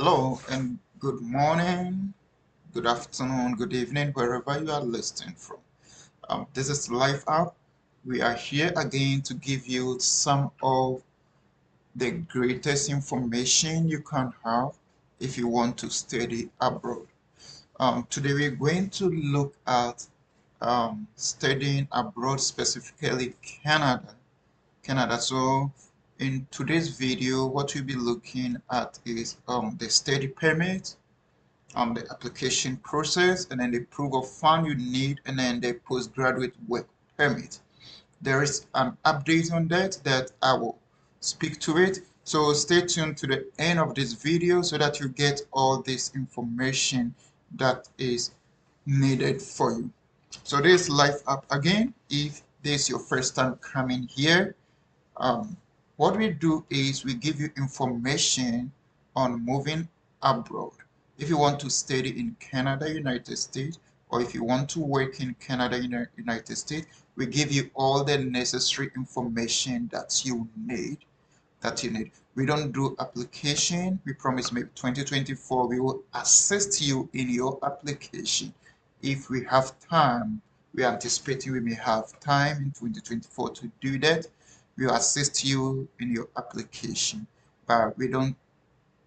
Hello and good morning, good afternoon, good evening, wherever you are listening from. This is Life App. We are here again to give you some of the greatest information you can have if you want to study abroad. Today we're going to look at studying abroad, specifically Canada. So in today's video, what we'll be looking at is the study permit, the application process, and then the proof of fund you need, and then the postgraduate work permit. There is an update on that I will speak to it. So stay tuned to the end of this video so that you get all this information that is needed for you. So this Life App again. If this is your first time coming here, what we do is we give you information on moving abroad. If you want to study in Canada, United States, or if you want to work in Canada, United States, we give you all the necessary information that you need. We don't do application. We promise maybe 2024 we will assist you in your application. If we have time, we are anticipating we may have time in 2024 to do that. We will assist you in your application, but we don't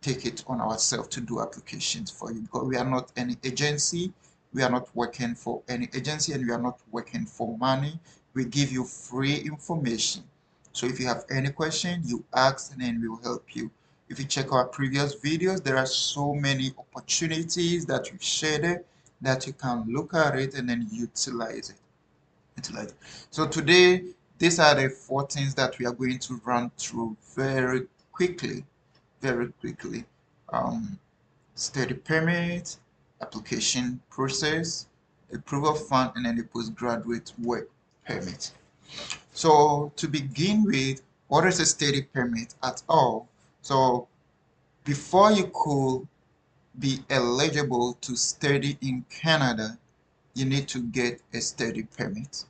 take it on ourselves to do applications for you because we are not any agency. We are not working for any agency, and we are not working for money. We give you free information. So if you have any question, you ask and then we will help you. If you check our previous videos, there are so many opportunities that we've shared that you can look at it and then utilize it. So today, these are the 4 things that we are going to run through very quickly. Um, Study permit, application process, approval fund, and then the postgraduate work permit. So to begin with, what is a study permit at all? So before you could be eligible to study in Canada, you need to get a study permit.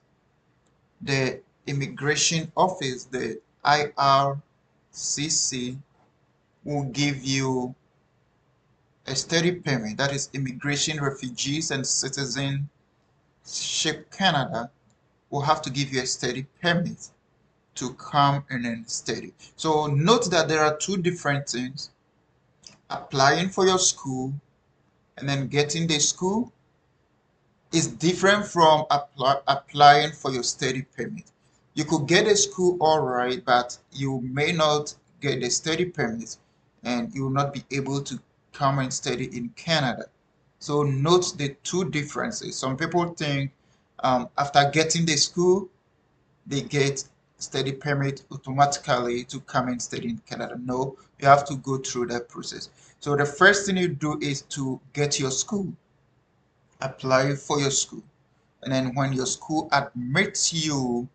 The immigration office, the IRCC, will give you a study permit, that is Immigration, Refugees and Citizenship Canada, will have to give you a study permit to come and then study. So note that there are 2 different things: applying for your school and then getting the school is different from applying for your study permit. You could get a school all right, but you may not get a study permit and you will not be able to come and study in Canada. So note the 2 differences. Some people think after getting the school, they get study permit automatically to come and study in Canada. No, you have to go through that process. So the first thing you do is to get your school, apply for your school. And then when your school admits you,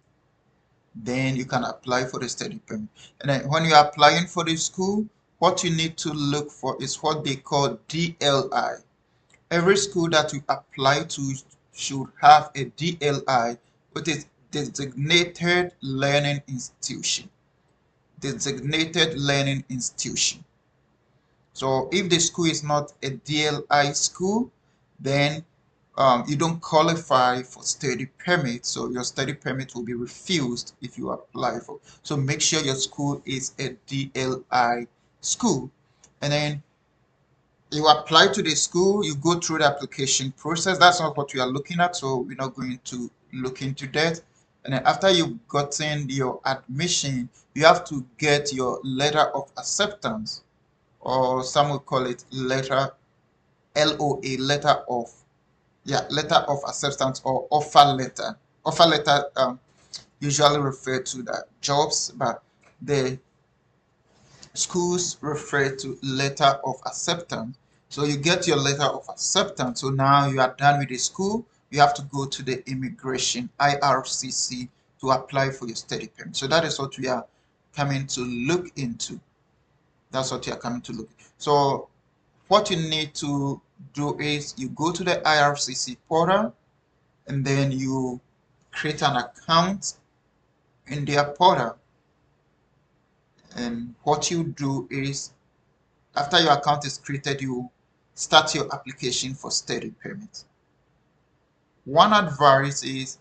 then you can apply for the study permit. And then when you're applying for the school, what you need to look for is what they call DLI. Every school that you apply to should have a DLI, which is designated learning institution. Designated learning institution. So if the school is not a DLI school, then you don't qualify for study permit, so your study permit will be refused if you apply for. So make sure your school is a DLI school, and then you apply to the school, you go through the application process. That's not what we are looking at, so we're not going to look into that. And then after you've gotten your admission, you have to get your letter of acceptance, or some will call it letter LOA, letter of acceptance, or offer letter. Offer letter usually refer to the jobs, but the schools refer to letter of acceptance. So you get your letter of acceptance. So now you are done with the school. You have to go to the immigration IRCC to apply for your study permit. So that is what we are coming to look into. That's what you are coming to look. So what you need to do is you go to the IRCC portal, and then you create an account in their portal. And what you do is After your account is created, you start your application for steady payment. One advice is,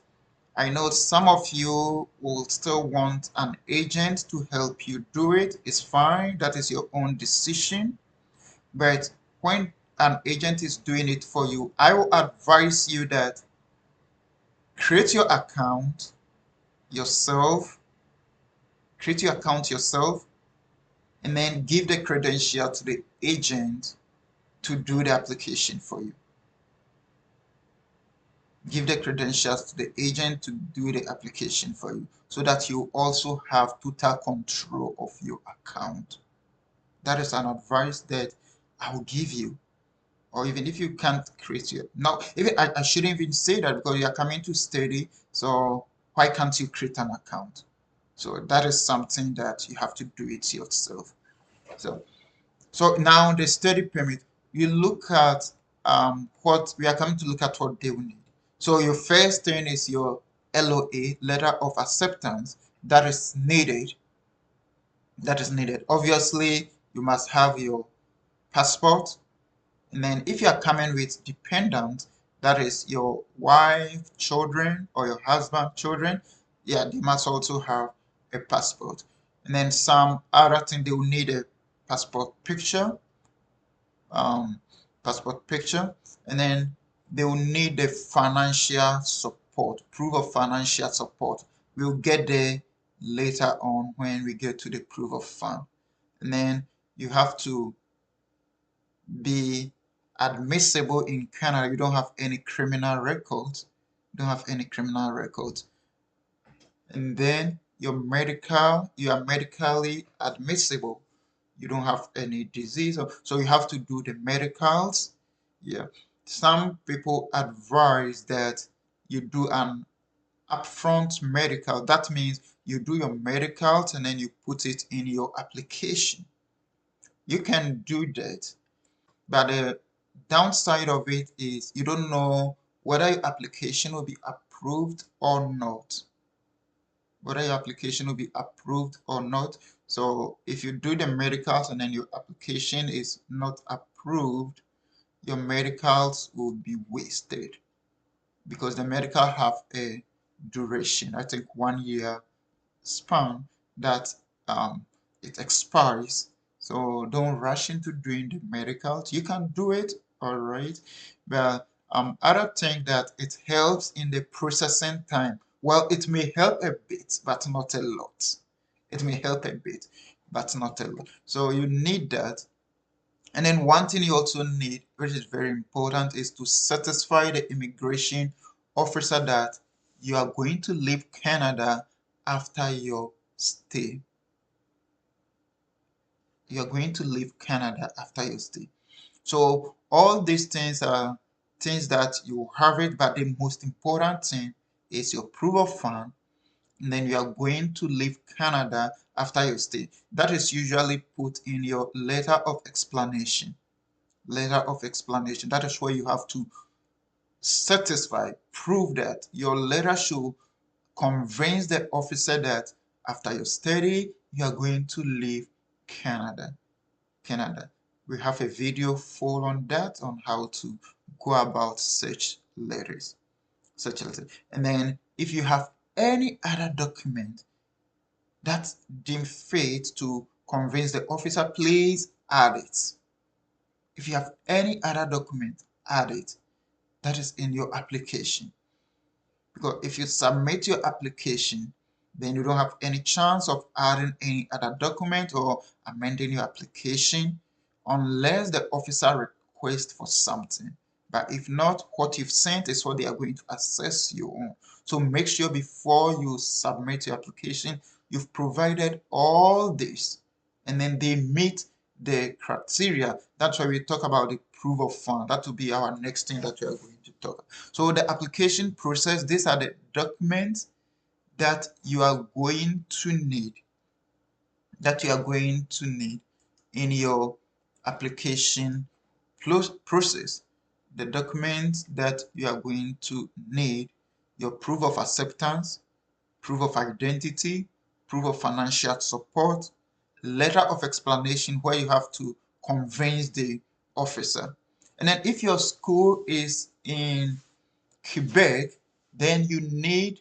I know some of you will still want an agent to help you do it. It's fine. That is your own decision. But when an agent is doing it for you, I will advise you that create your account yourself, create your account yourself, and then give the credential to the agent to do the application for you. Give the credentials to the agent to do the application for you so that you also have total control of your account. That is an advice that I will give you. Or even if you can't create your now, even I shouldn't even say that because you are coming to study, so why can't you create an account? So that is something that you have to do it yourself. So now the study permit, you look at what we are coming to look at what they will need. So your first thing is your LOA, letter of acceptance, that is needed. That is needed. Obviously, you must have your passport. And then if you are coming with dependents, that is your wife, children, or your husband, children, yeah, they must also have a passport. And then some other thing, they will need a passport picture, um, and then they will need the financial support, proof of financial support. We'll get there later on when we get to the proof of fund. And then you have to be admissible in Canada. You don't have any criminal records. You don't have any criminal records. And then you are medically admissible. You don't have any disease. So you have to do the medicals. Yeah. Some people advise that you do an upfront medical. That means you do your medicals and then you put it in your application. You can do that. But the downside of it is you don't know whether your application will be approved or not. Whether your application will be approved or not. So if you do the medicals and then your application is not approved, your medicals will be wasted because the medical have a duration, I think 1 year span that it expires. So don't rush into doing the medicals. You can do it, all right, but other thing that it helps in the processing time. Well, it may help a bit, but not a lot. It may help a bit, but not a lot. So you need that. And then one thing you also need, which is very important, is to satisfy the immigration officer that you are going to leave Canada after your stay. You are going to leave Canada after your stay. So all these things are things that you have it, but the most important thing is your proof of fund, and then you are going to leave Canada after your stay. That is usually put in your letter of explanation. Letter of explanation. That is where you have to satisfy, prove that your letter should convince the officer that after your study, you are going to leave Canada. Canada. We have a video full on that, on how to go about such letters. Such letters. And then if you have any other document that deem fit to convince the officer, please add it. If you have any other document, add it. That is in your application. Because if you submit your application, then you don't have any chance of adding any other document or amending your application unless the officer requests for something. But if not, what you've sent is what they are going to assess you on. So make sure before you submit your application, you've provided all this and then they meet the criteria. That's why we talk about the proof of fund. That will be our next thing that we are going to talk about. So the application process, these are the documents that you are going to need, in your application process. The documents that you are going to need: your proof of acceptance, proof of identity, proof of financial support, letter of explanation where you have to convince the officer. And then if your school is in Quebec, then you need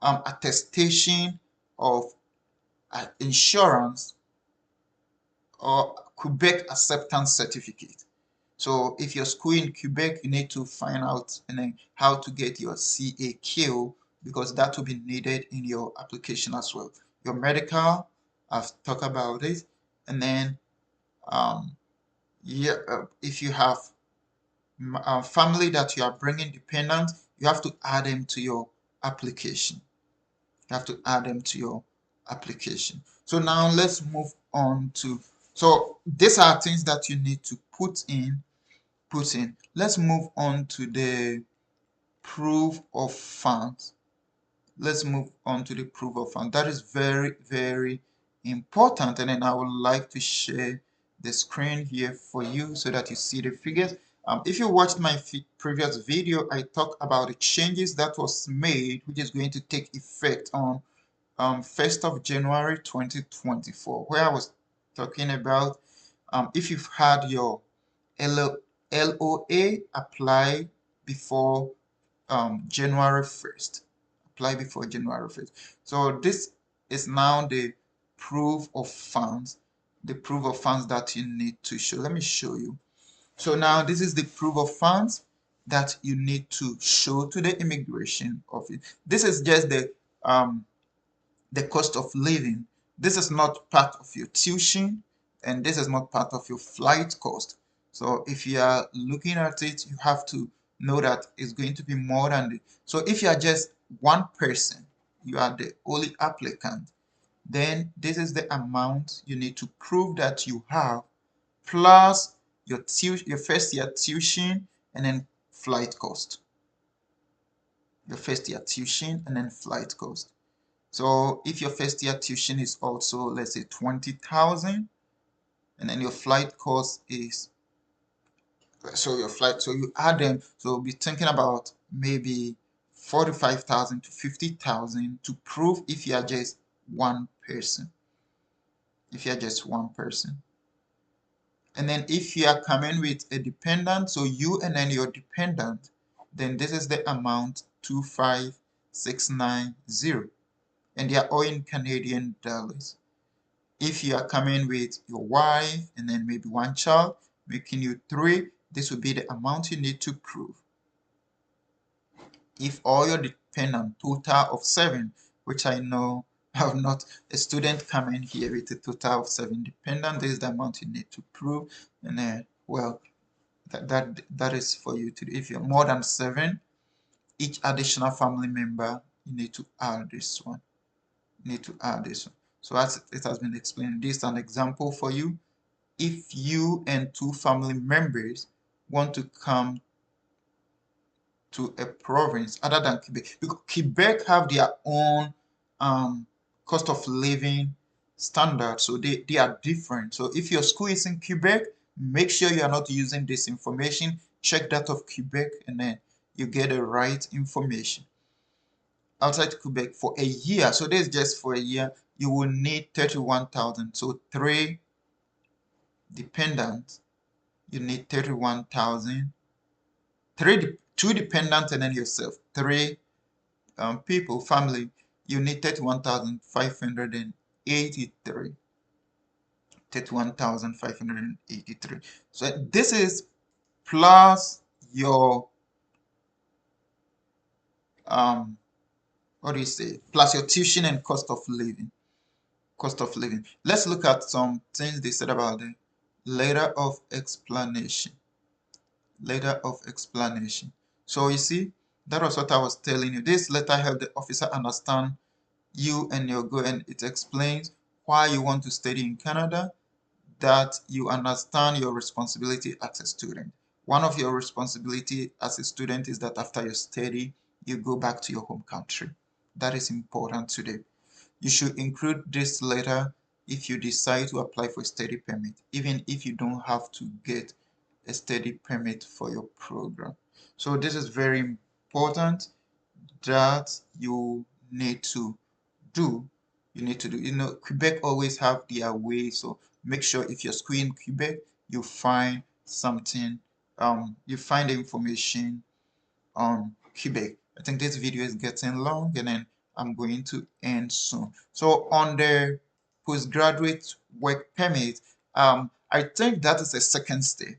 attestation of insurance or Quebec acceptance certificate. So if you're school in Quebec, you need to find out and then how to get your CAQ, because that will be needed in your application as well. Your medical, I've talked about it, and then yeah, if you have family that you are bringing dependent, you have to add them to your application. You have to add them to your application. So now let's move on to, so these are things that you need to put in. Let's move on to the proof of funds. Let's move on to the proof of funds. That is very, very important. And then I would like to share the screen here for you so that you see the figures. If you watched my previous video, I talked about the changes that was made, which is going to take effect on 1st of January 2024, where I was talking about if you've had your LOA apply before January 1st. Apply before January 1st. So this is now the proof of funds, that you need to show. Let me show you. So now this is the proof of funds that you need to show to the immigration office. This is just the cost of living. This is not part of your tuition, and this is not part of your flight cost. So if you are looking at it, you have to know that it's going to be more than the. So if you are just one person, you are the only applicant, then this is the amount you need to prove that you have, plus your first year tuition and then flight cost. Your first year tuition and then flight cost. So if your first year tuition is also, let's say, 20,000, and then your flight cost is, so you add them, so we'll be thinking about maybe 45,000 to 50,000 to prove if you are just one person. If you are just one person. And then if you are coming with a dependent, so you and then your dependent, then this is the amount 25690, and they are all in Canadian dollars. If you are coming with your wife and then maybe one child, making you 3, this will be the amount you need to prove. If all your dependent, total of 7, which I know I have not a student coming here with a total of 7 dependent, this is the amount you need to prove. And then, well, that is for you to do. If you're more than 7, each additional family member, you need to add this one. You need to add this one. So as it has been explained, this is an example for you. If you and 2 family members want to come to a province other than Quebec, because Quebec have their own cost of living standard, so they are different. So if your school is in Quebec, make sure you are not using this information. Check that of Quebec, and then you get the right information. Outside Quebec for a year, so this is just for a year, you will need 31,000. So 3 dependents, you need 31,000. 2 dependents and then yourself. 3 people, family, you need 31,583. 31,583. So this is plus your what do you say? Plus your tuition and cost of living. Cost of living. Let's look at some things they said about the letter of explanation. Letter of explanation. So you see, that was what I was telling you. This letter helped the officer understand you and your goal, and it explains why you want to study in Canada, that you understand your responsibility as a student. One of your responsibility as a student is that after your study, you go back to your home country. That is important today. You should include this letter if you decide to apply for a study permit, even if you don't have to get a study permit for your program. So this is very important that you need to do. You know, Quebec always have their way, so make sure if you're school in Quebec, you find something, you find the information on Quebec. I think this video is getting long, and then I'm going to end soon. So on the postgraduate work permit, I think that is a second step.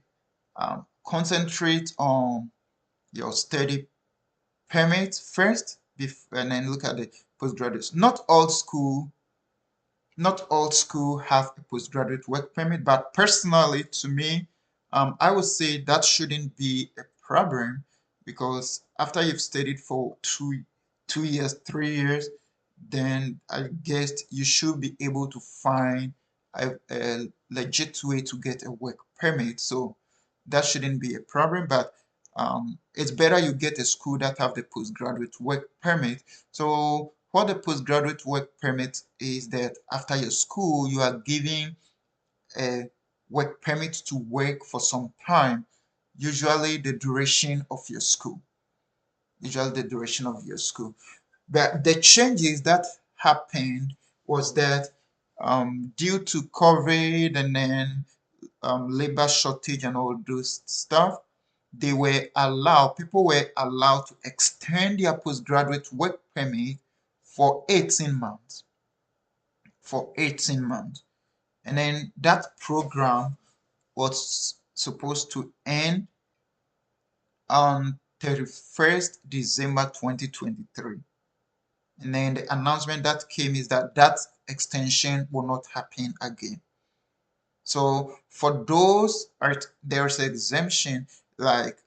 Concentrate on your study permit first, and then look at the postgraduate. Not all school have a postgraduate work permit, but personally to me, I would say that shouldn't be a problem, because after you've studied for 2 years, 3 years, then I guess you should be able to find a legit way to get a work permit. So that shouldn't be a problem, but it's better you get a school that have the postgraduate work permit. So what the postgraduate work permit is that after your school, you are given a work permit to work for some time, usually the duration of your school. Usually the duration of your school. But the changes that happened was that due to COVID and then labor shortage and all those stuff, people were allowed to extend their postgraduate work permit for 18 months. For 18 months. And then that program was supposed to end on 31st December 2023. And then the announcement that came is that that extension will not happen again. So for those, there's an exemption, like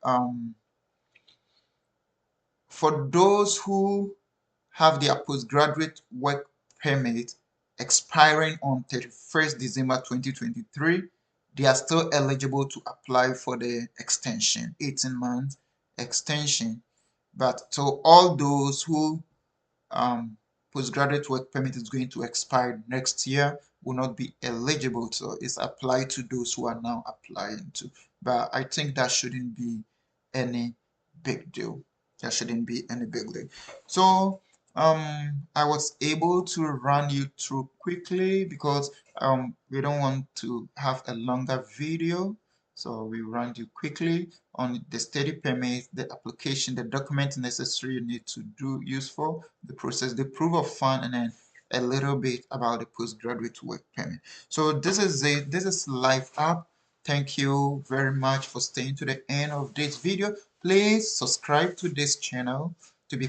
for those who have their postgraduate work permit expiring on 31st December 2023, they are still eligible to apply for the extension, 18-month extension. But to all those who postgraduate work permit is going to expire next year will not be eligible. So it's applied to those who are now applying to. But I think that shouldn't be any big deal. That shouldn't be any big deal. So I was able to run you through quickly because we don't want to have a longer video. So we run you quickly on the study permit, the application, the document necessary you need to do useful, the process, the proof of fund, and then a little bit about the postgraduate work permit. So this is it. This is Life App. Thank you very much for staying to the end of this video. Please subscribe to this channel to be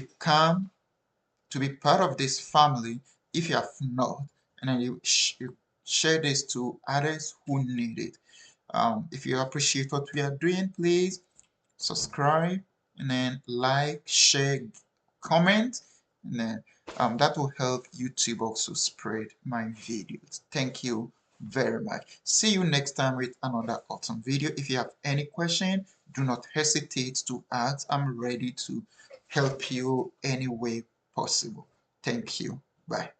part of this family if you have not, and then you share this to others who need it. If you appreciate what we are doing, please subscribe and then like, share, comment, and then that will help YouTube also spread my videos. Thank you very much. See you next time with another awesome video. If you have any question, do not hesitate to ask. I'm ready to help you any way possible. Thank you. Bye.